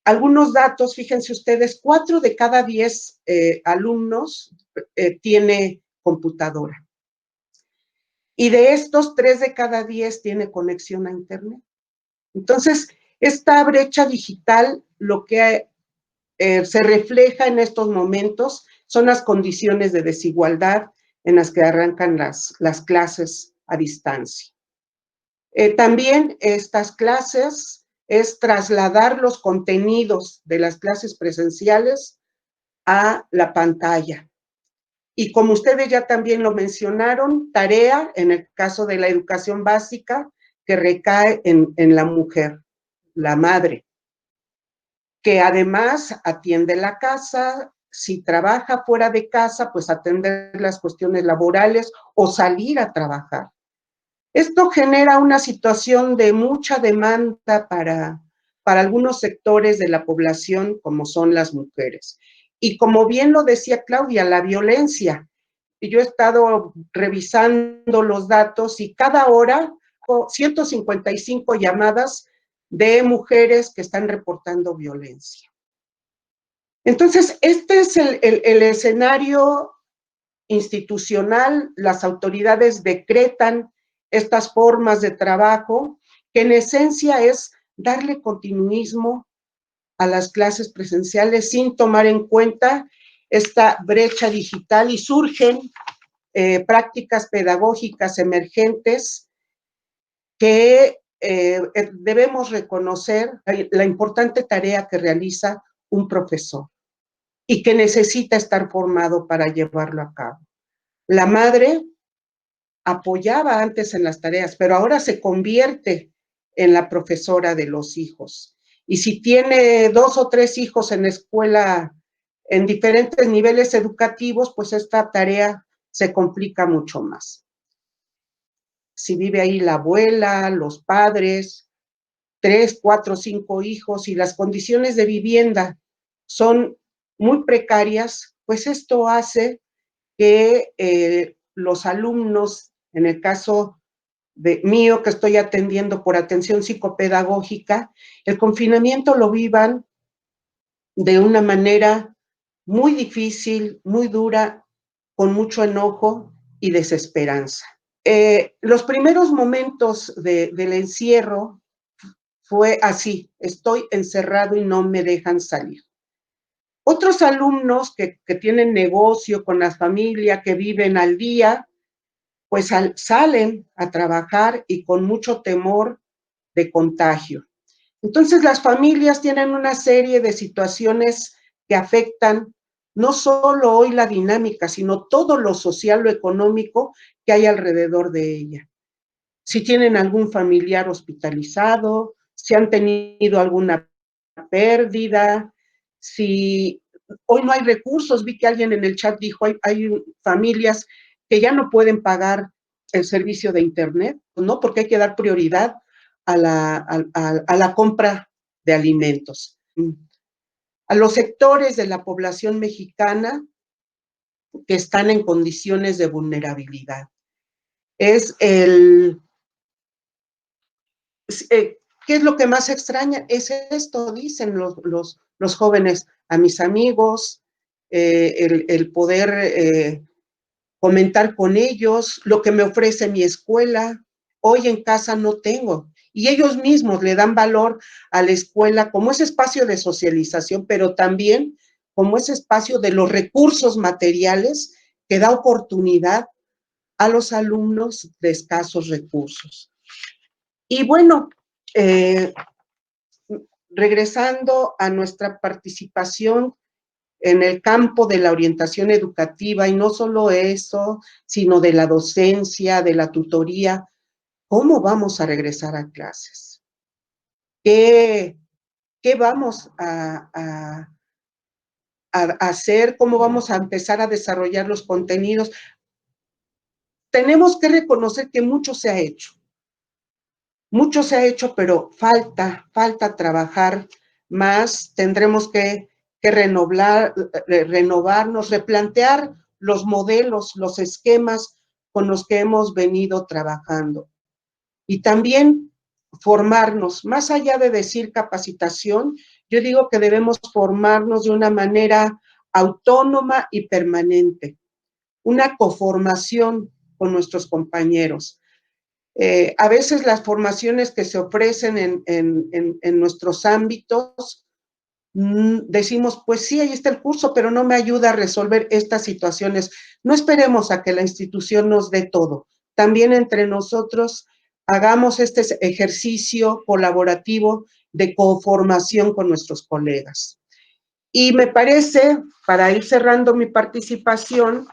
Algunos datos, fíjense ustedes, 4 de cada 10 alumnos tiene computadora. Y de estos, 3 de cada 10 tiene conexión a Internet. Entonces, esta brecha digital, lo que se refleja en estos momentos son las condiciones de desigualdad en las que arrancan las clases a distancia. También estas clases es trasladar los contenidos de las clases presenciales a la pantalla. Y como ustedes ya también lo mencionaron, tarea, en el caso de la educación básica, que recae en la mujer, la madre, que además atiende la casa, si trabaja fuera de casa, pues atender las cuestiones laborales o salir a trabajar. Esto genera una situación de mucha demanda para algunos sectores de la población, como son las mujeres. Y como bien lo decía Claudia, la violencia. Yo he estado revisando los datos y cada hora 155 llamadas de mujeres que están reportando violencia. Entonces, este es el escenario institucional. Las autoridades decretan estas formas de trabajo, que en esencia es darle continuismo a las clases presenciales sin tomar en cuenta esta brecha digital, y surgen prácticas pedagógicas emergentes que debemos reconocer la importante tarea que realiza un profesor y que necesita estar formado para llevarlo a cabo. La madre apoyaba antes en las tareas, pero ahora se convierte en la profesora de los hijos. Y si tiene 2 o 3 hijos en escuela, en diferentes niveles educativos, pues esta tarea se complica mucho más. Si vive ahí la abuela, los padres, 3, 4, 5 hijos, y las condiciones de vivienda son muy precarias, pues esto hace que los alumnos, en el caso de mío, que estoy atendiendo por atención psicopedagógica, el confinamiento lo vivan de una manera muy difícil, muy dura, con mucho enojo y desesperanza. Los primeros momentos del encierro fue así: estoy encerrado y no me dejan salir. Otros alumnos que tienen negocio con la familia, que viven al día, pues salen a trabajar y con mucho temor de contagio. Entonces, las familias tienen una serie de situaciones que afectan no solo hoy la dinámica, sino todo lo social, lo económico que hay alrededor de ella. Si tienen algún familiar hospitalizado, si han tenido alguna pérdida, si hoy no hay recursos. Vi que alguien en el chat dijo, hay familias que ya no pueden pagar el servicio de internet, ¿no? Porque hay que dar prioridad a la compra de alimentos. A los sectores de la población mexicana que están en condiciones de vulnerabilidad. ¿Qué es lo que más extraña? Es esto, dicen los jóvenes, a mis amigos, el poder comentar con ellos, lo que me ofrece mi escuela. Hoy en casa no tengo. Y ellos mismos le dan valor a la escuela como ese espacio de socialización, pero también como ese espacio de los recursos materiales que da oportunidad a los alumnos de escasos recursos. Y bueno, regresando a nuestra participación en el campo de la orientación educativa, y no solo eso, sino de la docencia, de la tutoría, ¿cómo vamos a regresar a clases? ¿Qué vamos a hacer? ¿Cómo vamos a empezar a desarrollar los contenidos? Tenemos que reconocer que mucho se ha hecho. Mucho se ha hecho, pero falta trabajar más. Tendremos que renovarnos, replantear los modelos, los esquemas con los que hemos venido trabajando. Y también formarnos, más allá de decir capacitación, yo digo que debemos formarnos de una manera autónoma y permanente, una coformación con nuestros compañeros. A veces las formaciones que se ofrecen en nuestros ámbitos, decimos, pues sí, ahí está el curso, pero no me ayuda a resolver estas situaciones. No esperemos a que la institución nos dé todo. También entre nosotros hagamos este ejercicio colaborativo de coformación con nuestros colegas. Y me parece, para ir cerrando mi participación,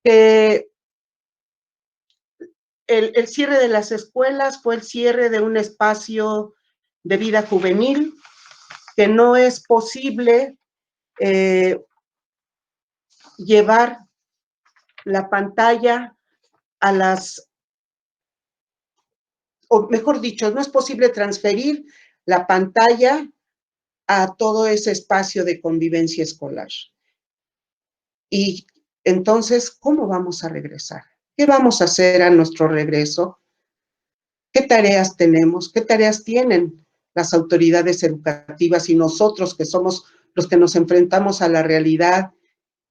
que el cierre de las escuelas fue el cierre de un espacio de vida juvenil, que no es posible llevar la pantalla a las, o mejor dicho, no es posible transferir la pantalla a todo ese espacio de convivencia escolar. Y entonces, ¿cómo vamos a regresar? ¿Qué vamos a hacer a nuestro regreso? ¿Qué tareas tenemos? ¿Qué tareas tienen las autoridades educativas y nosotros que somos los que nos enfrentamos a la realidad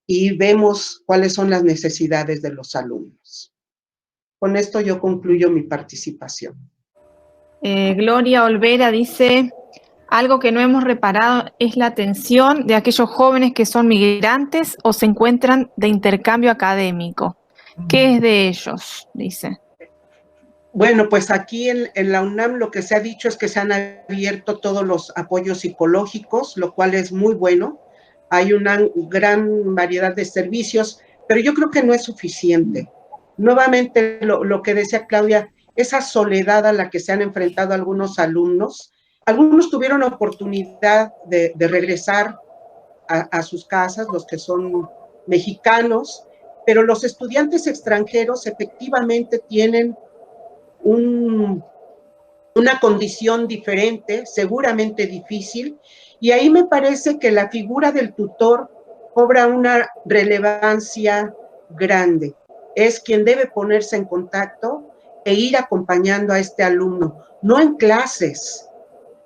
y vemos cuáles son las necesidades de los alumnos? Con esto yo concluyo mi participación. Gloria Olvera dice, algo que no hemos reparado es la atención de aquellos jóvenes que son migrantes o se encuentran de intercambio académico. ¿Qué es de ellos? Dice. Bueno, pues aquí en la UNAM lo que se ha dicho es que se han abierto todos los apoyos psicológicos, lo cual es muy bueno. Hay una gran variedad de servicios, pero yo creo que no es suficiente. Nuevamente, lo que decía Claudia, esa soledad a la que se han enfrentado algunos alumnos, algunos tuvieron oportunidad de regresar a sus casas, los que son mexicanos, pero los estudiantes extranjeros efectivamente tienen una condición diferente, seguramente difícil, y ahí me parece que la figura del tutor cobra una relevancia grande. Es quien debe ponerse en contacto e ir acompañando a este alumno, no en clases,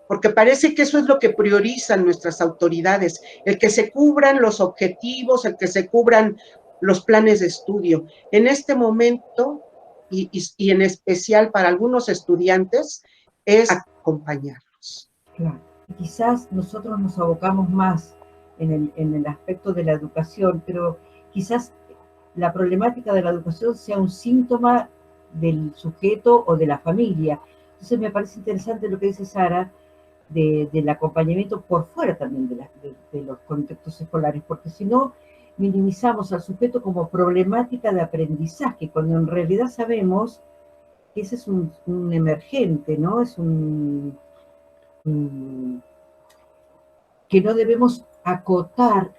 porque parece que eso es lo que priorizan nuestras autoridades, el que se cubran los objetivos, el que se cubran los planes de estudio. En este momento, y en especial para algunos estudiantes, es acompañarlos. Claro. Quizás nosotros nos abocamos más en el aspecto de la educación, pero quizás la problemática de la educación sea un síntoma del sujeto o de la familia. Entonces me parece interesante lo que dice Sara, del acompañamiento por fuera también de los contextos escolares, porque si no minimizamos al sujeto como problemática de aprendizaje, cuando en realidad sabemos que ese es un emergente, ¿no? Es que no debemos acotar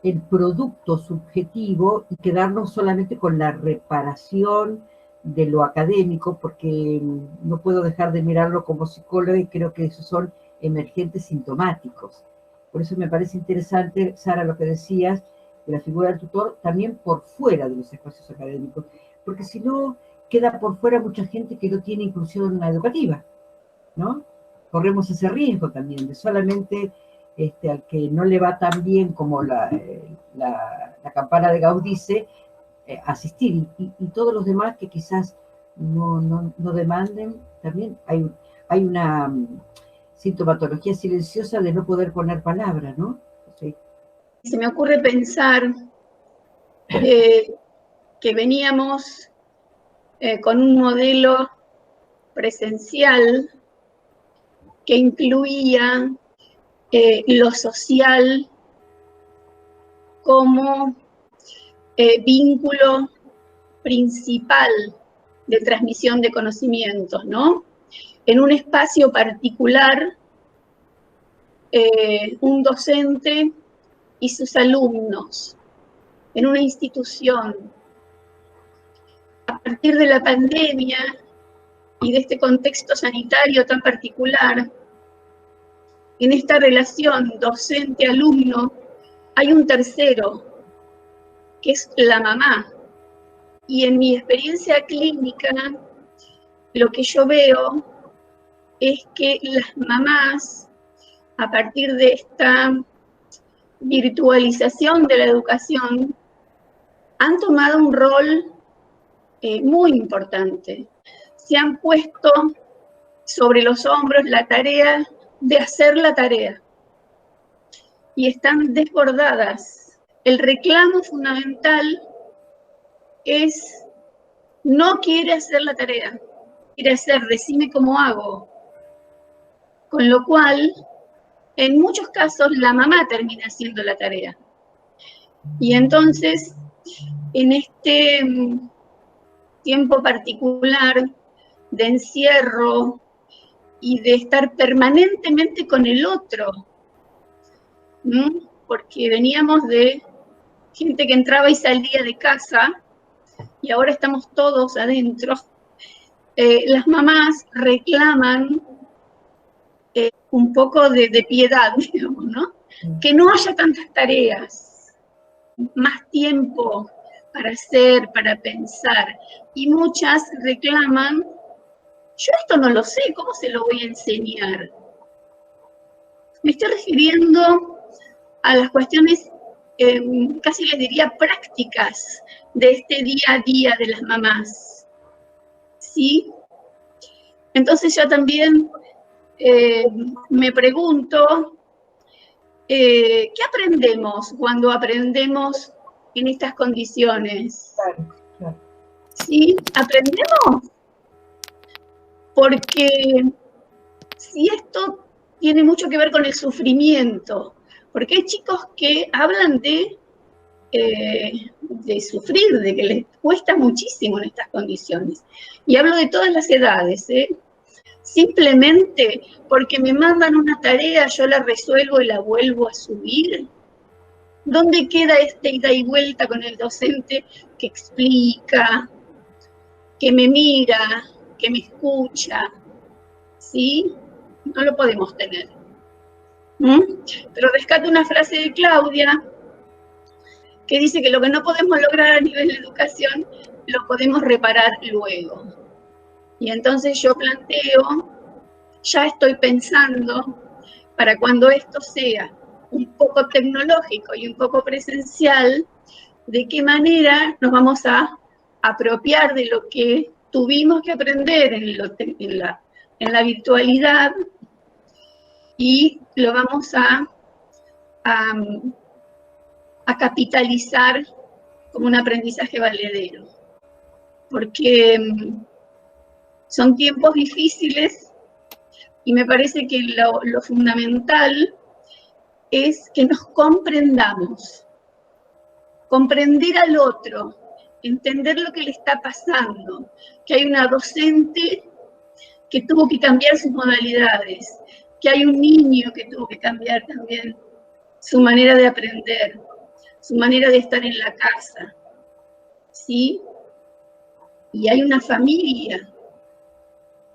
el producto subjetivo y quedarnos solamente con la reparación de lo académico, porque no puedo dejar de mirarlo como psicóloga y creo que esos son emergentes sintomáticos. Por eso me parece interesante, Sara, lo que decías, de la figura del tutor también por fuera de los espacios académicos, porque si no, queda por fuera mucha gente que no tiene inclusión educativa, ¿no? Corremos ese riesgo también de solamente al que no le va tan bien como la campana de Gauss dice, asistir, y todos los demás que quizás no demanden, también hay una sintomatología silenciosa de no poder poner palabra, ¿no? Sí. Se me ocurre pensar que veníamos con un modelo presencial que incluía lo social como vínculo principal de transmisión de conocimientos, ¿no? En un espacio particular, un docente y sus alumnos, en una institución. A partir de la pandemia y de este contexto sanitario tan particular, en esta relación docente-alumno hay un tercero, que es la mamá. Y en mi experiencia clínica, lo que yo veo es que las mamás, a partir de esta virtualización de la educación, han tomado un rol muy importante. Se han puesto sobre los hombros la tarea de hacer la tarea y están desbordadas. El reclamo fundamental es: no quiere hacer la tarea, quiere hacer, decime cómo hago. Con lo cual, en muchos casos, la mamá termina haciendo la tarea. Y entonces, en este tiempo particular de encierro y de estar permanentemente con el otro, porque veníamos de gente que entraba y salía de casa, y ahora estamos todos adentro, las mamás reclaman un poco de piedad, digamos, ¿no? Que no haya tantas tareas, más tiempo para hacer, para pensar. Y muchas reclaman: yo esto no lo sé, ¿cómo se lo voy a enseñar? Me estoy refiriendo a las cuestiones, casi les diría prácticas, de este día a día de las mamás, ¿sí? Entonces yo también me pregunto, ¿qué aprendemos cuando aprendemos en estas condiciones? Claro, claro. ¿Sí? ¿Aprendemos? Porque si esto tiene mucho que ver con el sufrimiento, porque hay chicos que hablan de sufrir, de que les cuesta muchísimo en estas condiciones. Y hablo de todas las edades, simplemente porque me mandan una tarea, yo la resuelvo y la vuelvo a subir. ¿Dónde queda este ida y vuelta con el docente que explica, que me mira, que me escucha? ¿Sí? No lo podemos tener. Pero rescato una frase de Claudia que dice que lo que no podemos lograr a nivel de educación lo podemos reparar luego. Y entonces yo planteo, ya estoy pensando, para cuando esto sea un poco tecnológico y un poco presencial, de qué manera nos vamos a apropiar de lo que tuvimos que aprender en la virtualidad y lo vamos a capitalizar como un aprendizaje valedero. Porque son tiempos difíciles y me parece que lo fundamental es que nos comprendamos. Comprender al otro, entender lo que le está pasando, que hay una docente que tuvo que cambiar sus modalidades, que hay un niño que tuvo que cambiar también su manera de aprender, su manera de estar en la casa, ¿sí? Y hay una familia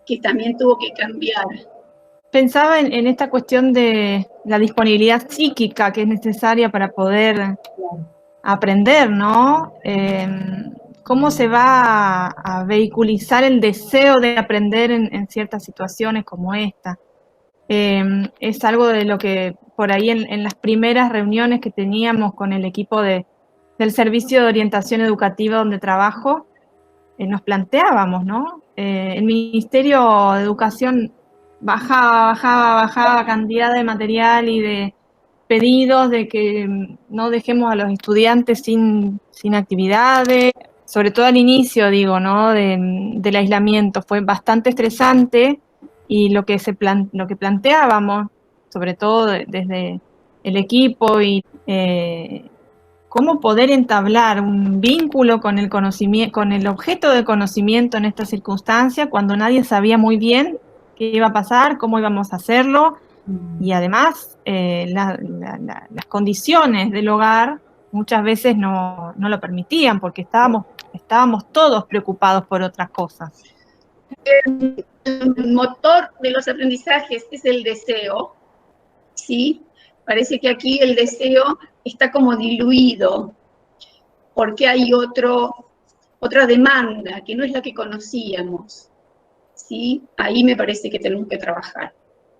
que también tuvo que cambiar. Pensaba en esta cuestión de la disponibilidad psíquica que es necesaria para poder aprender, ¿no? ¿Cómo se va a vehiculizar el deseo de aprender en ciertas situaciones como esta? Es algo de lo que por ahí en las primeras reuniones que teníamos con el equipo del Servicio de Orientación Educativa donde trabajo, nos planteábamos, ¿no? El Ministerio de Educación bajaba cantidad de material y de pedidos de que no dejemos a los estudiantes sin actividades, sobre todo al inicio, digo, ¿no? Del aislamiento. Fue bastante estresante y lo que planteábamos, sobre todo desde el equipo y cómo poder entablar un vínculo con el conocimiento, con el objeto de conocimiento en esta circunstancia, cuando nadie sabía muy bien qué iba a pasar, cómo íbamos a hacerlo, y además las condiciones del hogar muchas veces no lo permitían, porque estábamos todos preocupados por otras cosas. El motor de los aprendizajes es el deseo, ¿sí? Parece que aquí el deseo está como diluido, porque hay otra demanda que no es la que conocíamos, ¿sí? Ahí me parece que tenemos que trabajar.